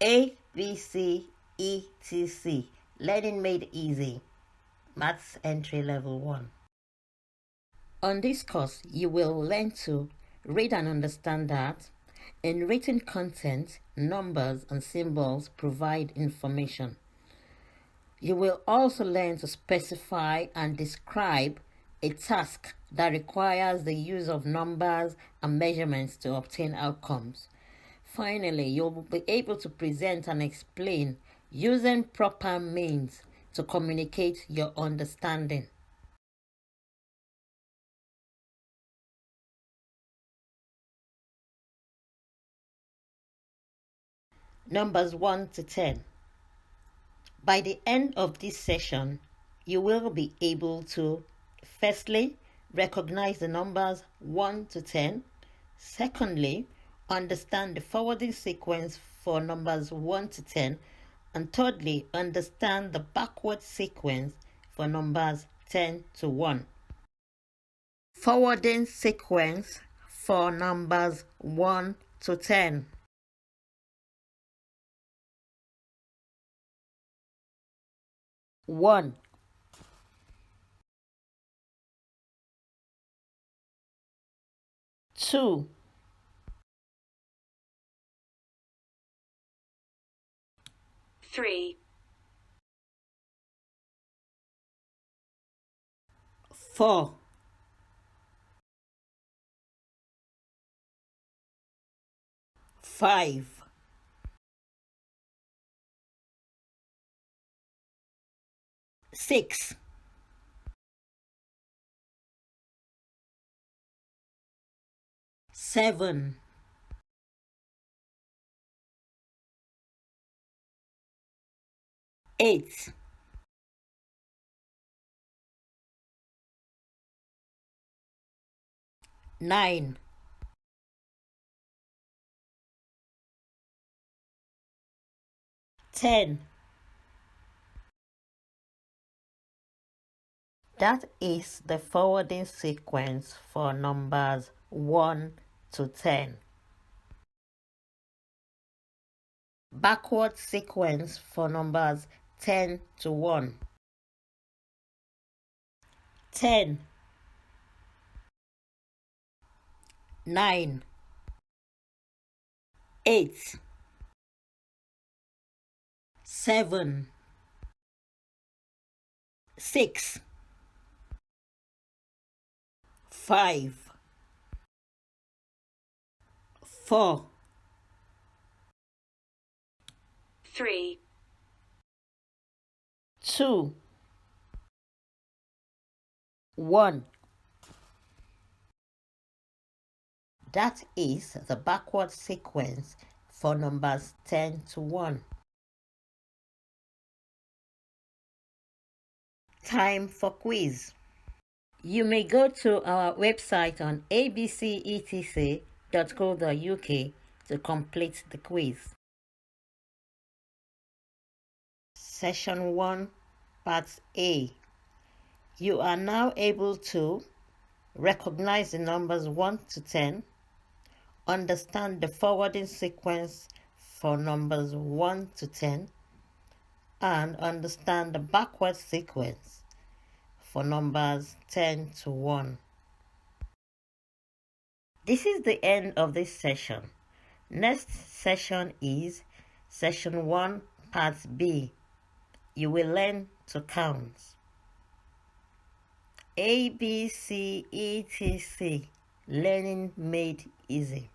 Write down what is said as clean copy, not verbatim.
ABCETC, Learning Made Easy, Maths Entry Level 1. On this course, you will learn to read and understand that in written content, numbers and symbols provide information. You will also learn to specify and describe a task that requires the use of numbers and measurements to obtain outcomes. Finally, you'll be able to present and explain using proper means to communicate your understanding. Numbers 1 to 10. By the end of this session, you will be able to, firstly, recognize the numbers 1 to 10. Secondly, understand the forwarding sequence for numbers 1 to 10. And thirdly, understand the backward sequence for numbers 10 to 1. Forwarding sequence for numbers 1 to 10. 1, 2, 3, 4, 5, 6, 7, 8, 9, 10. That is the forwarding sequence for numbers 1 to 10. Backward sequence for numbers 10 to 1. 10, 9, 8, 7, 6, 5, 4, 3, 2, 1. That is the backward sequence for numbers 10 to 1. Time for quiz. You may go to our website on abcetc.co.uk to complete the quiz. Session 1, Part A. You are now able to recognize the numbers 1 to 10, understand the forwarding sequence for numbers 1 to 10, and understand the backward sequence for numbers 10 to 1. This is the end of this session. Next session is Session 1, Part B. You will learn to count. ABCETC, Learning Made Easy.